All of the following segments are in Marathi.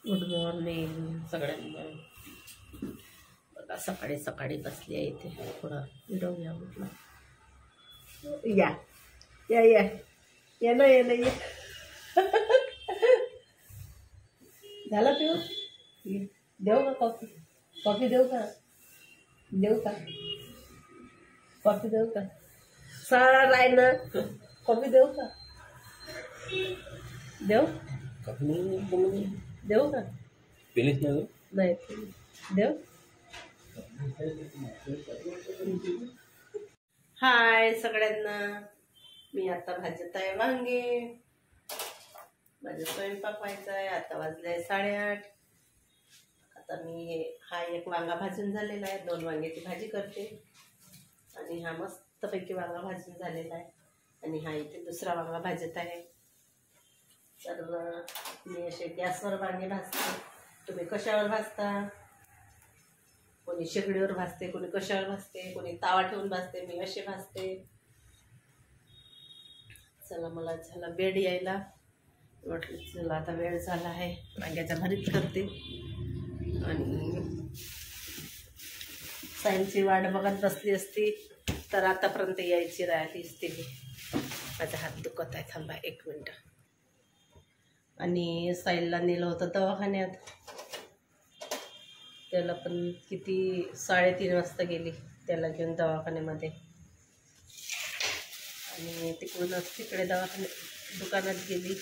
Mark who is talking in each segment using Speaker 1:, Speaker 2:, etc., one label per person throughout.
Speaker 1: गुड मॉर्निंग सगळ्यांना. बघा सकाळी सकाळी बसली आहे इथे, थोडा व्हिडिओ घ्या म्हटलं. या या या या ना या ना या. झाला पिऊ? देऊ का कॉफी? कॉफी देऊ का? देऊ का कॉफी? देऊ का? सारा आहे ना, कॉफी देऊ का? देऊ देऊ का?
Speaker 2: पिलीच
Speaker 1: नाही देऊ. हाय सगळ्यांना, मी आता भाजत आहे वांगे. माझा स्वयंपाक व्हायचा आहे. आता वाजले 8:30. आता मी हा एक वांगा भाजून झालेला आहे, 2 वांग्याची भाजी करते. आणि हा मस्तपैकी वांगा भाजून झालेला आहे. आणि हा इथे दुसरा वांगा भाजत आहे. तर मी असे गॅसवर वांगे भाजते. तुम्ही कशावर भाजता? कोणी शेगडीवर भाजते, कोणी कशावर भाजते, कोणी तावा ठेवून भाजते. मी असे भाजते. चला, मला झाला बेड यायला. म्हटलं चला आता वेळ झाला आहे, वांग्याचा भरीत करते. आणि सायन्सची वाट बघत बसली असती तर आतापर्यंत यायची राहिली असते. माझा हात दुखत आहे, थांबा 1 मिनटं. आणि साईलला नेलं होतं दवाखान्यात. त्याला पण किती 3:30 वाजता गेली त्याला घेऊन दवाखान्यामध्ये. आणि तिकडूनच तिकडे दुकानात गेली.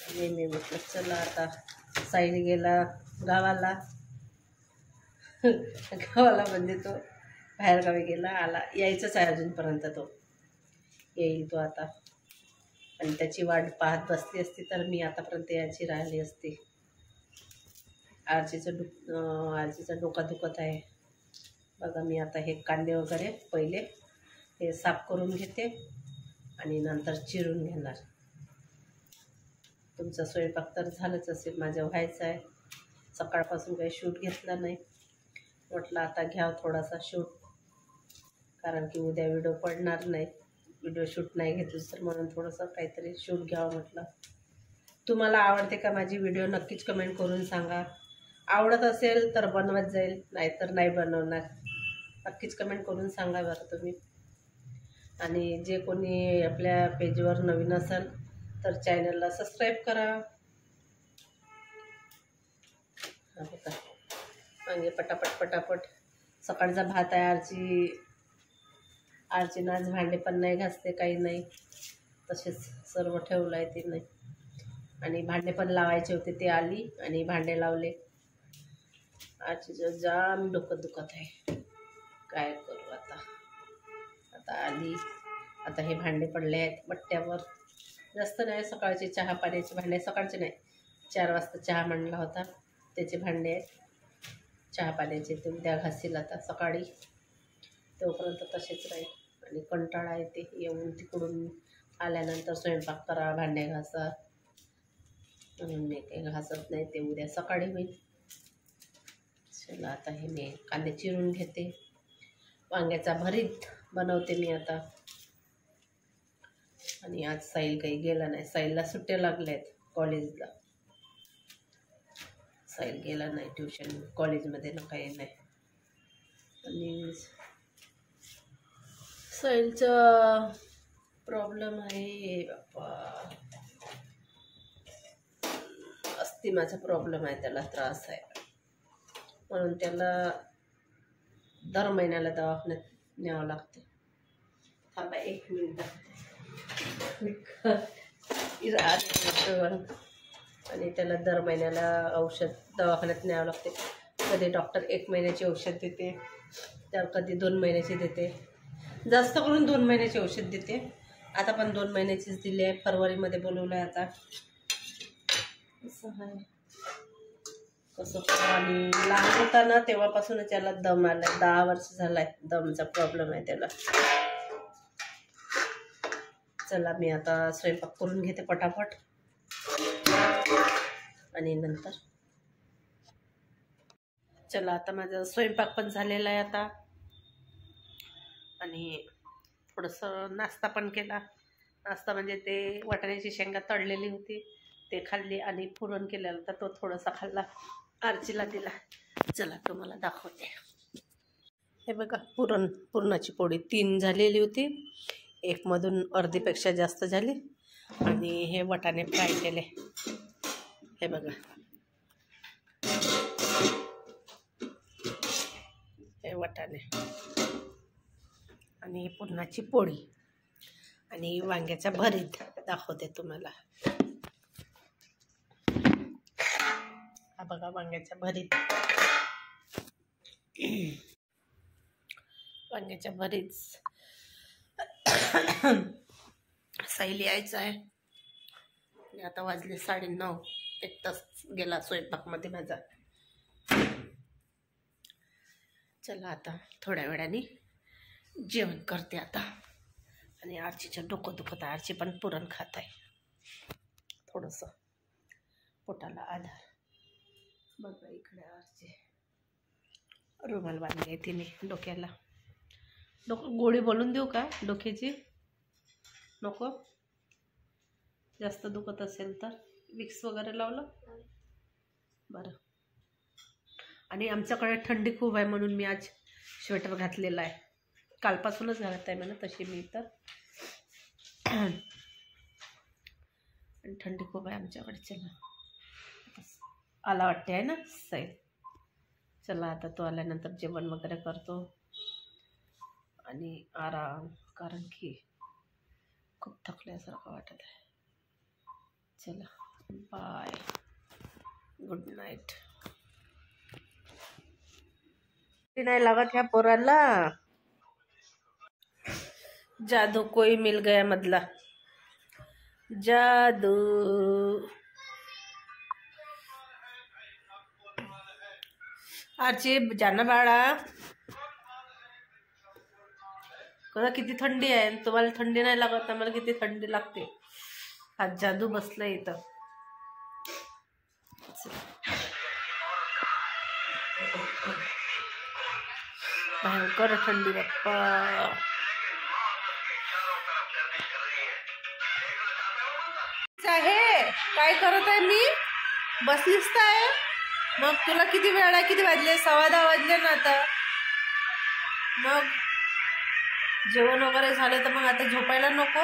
Speaker 1: आणि मी म्हटलं चला आता, साईल गेला गावाला. गावाला म्हणजे तो बाहेरगावी गेला, आला, यायचंच आहे अजूनपर्यंत. तो येईल तो आता. आणि त्याची वाट पाहत बसली असती तर मी आतापर्यंत याची राहिली असती. आरजीचं डोका दुखत आहे. बघा, मी आता हे कांदे वगैरे पहिले हे साफ करून घेते आणि नंतर चिरून घेणार. तुमचा स्वयंपाक तर झालंच असेल, माझं व्हायचं आहे. सकाळपासून काही शूट घेतला नाही. म्हटलं आता घ्यावं थोडासा शूट, कारण की उद्या व्हिडिओ पडणार नाही. व्हिडिओ शूट नाही घेतली तर म्हणून थोडंसं काहीतरी शूट घ्यावं म्हटलं. तुम्हाला आवडते का माझी व्हिडिओ? नक्कीच कमेंट करून सांगा. आवडत असेल तर बनवत जाईल, नाहीतर नाही बनवणार. नक्कीच कमेंट करून सांगा बरं तुम्ही. आणि जे कोणी आपल्या पेजवर नवीन असेल तर चॅनलला सबस्क्राईब करा. म्हणजे पटापट सकाळचा भात आहे. आरची आज भांडे पण नाही घासते, काही नाही, तसेच सर्व ठेवलं आहे ते नाही. आणि भांडे पण लावायचे होते, ते आली आणि भांडे लावले. आजचं जाम डोकं दुखत आहे, काय करू आता. आता आली, आता हे भांडे पडले आहेत बट्ट्यावर. जास्त नाही, सकाळचे चहा पाण्याचे भांडे, सकाळचे नाही, 4 वाजता चहा मांडला होता त्याचे भांडे आहेत. चहा पाण्याचे ते उद्या घासील आता सकाळी, तोपर्यंत तसेच राहील. आणि कंटाळा येते येऊन तिकडून आल्यानंतर स्वयंपाक करा, भांडे घासा, म्हणून मी काही घासत नाही. ते उद्या सकाळी होईल. चला आता हे मी कांदे चिरून घेते. वांग्याचा भरीत बनवते मी आता. आणि आज साईल काही गेला नाही, साईलला सुट्ट्या लागल्या आहेत कॉलेजला. साईल गेला नाही ट्युशन कॉलेजमध्ये ना, काही नाही. आणि साईलचा प्रॉब्लेम आहे बाप्पा, अस्थीमाचा प्रॉब्लेम आहे, त्याला त्रास आहे. म्हणून त्याला दर महिन्याला दवाखान्यात न्यावं लागते. थांबा 1 मिनिट. आणि त्याला दर महिन्याला औषध दवाखान्यात न्यावं लागते. कधी डॉक्टर 1 महिन्याची औषध देते, तर कधी 2 महिन्याची देते. जास्त करून 2 महिन्याची औषध देते. आता पण 2 महिन्याचीच दिली आहे. फरवरीमध्ये बोलवलं आहे आता. असं आहे कसं. आणि लहान होता ना तेव्हापासूनच त्याला दम आला. 10 वर्ष झाला आहे, दमचा प्रॉब्लेम आहे त्याला. चला मी आता स्वयंपाक करून घेते पटापट आणि नंतर. चला आता माझा स्वयंपाक पण झालेला आहे आता. आणि थोडंसं नाश्ता पण केला. नाश्ता म्हणजे ते वाटाण्याची शेंगा तळलेली होती ते खाल्ली आणि पुरण केलेलं तर तो थोडासा खाल्ला, आरचीला दिला. चला तुम्हाला दाखवते. हे बघा पुरणाची पोळी 3 झालेली होती, एकमधून अर्धीपेक्षा जास्त झाली. आणि हे वाटाणे फ्राय केले, हे बघा. हे वाटाणे आणि पुरणाची पोळी आणि वांग्याचा भरीत दाखवते तुम्हाला. हा बघा वांग्याचा भरीत. वांग्याच्या भरीत साईली यायचं आहे. आता वाजले 9:30, 1 तास गेला स्वयंपाकमध्ये माझा. चला आता थोड्या वेळाने जेवण करते आता. आणि आरचीचं डोकं दुखत आहे, आरची पण पुरण खात आहे, थोडंसं पोटाला आधार. बघा इकडे आरची रुमाल बांधले तिने डोक्याला. गोळी बोलून देऊ का डोक्याची? नको, जास्त दुखत असेल तर विक्स वगैरे लावलं बरं. आणि आमच्याकडे थंडी खूप आहे म्हणून मी आज स्वेटर घातलेला आहे. कालपासूनच घालत आहे म्हणा तशी मी तर. आणि थंडी खूप आहे आमच्याकडे. चला आला वाटते आहे ना साई. चला आता तो आल्यानंतर जेवण वगैरे करतो आणि आराम, कारण की खूप थकल्यासारखं वाटत आहे. चला बाय, गुड नाईट. नाही लागत ह्या पोराला. जादू कोई मिल गया मधला जादू. आरची जाना बाळा. कसं किती थंडी आहे, तुम्हाला थंडी नाही लागत, आम्हाला किती थंडी लागते. हा जादू बसला इथं. भयंकर थंडी बाप्पा. आहे काय करत आहे मी? बसलीस आहे. मग तुला किती वेळ आहे? किती वाजले? 10:15 वाजले ना आता. मग जेवण वगैरे झालं तर मग आता झोपायला नको?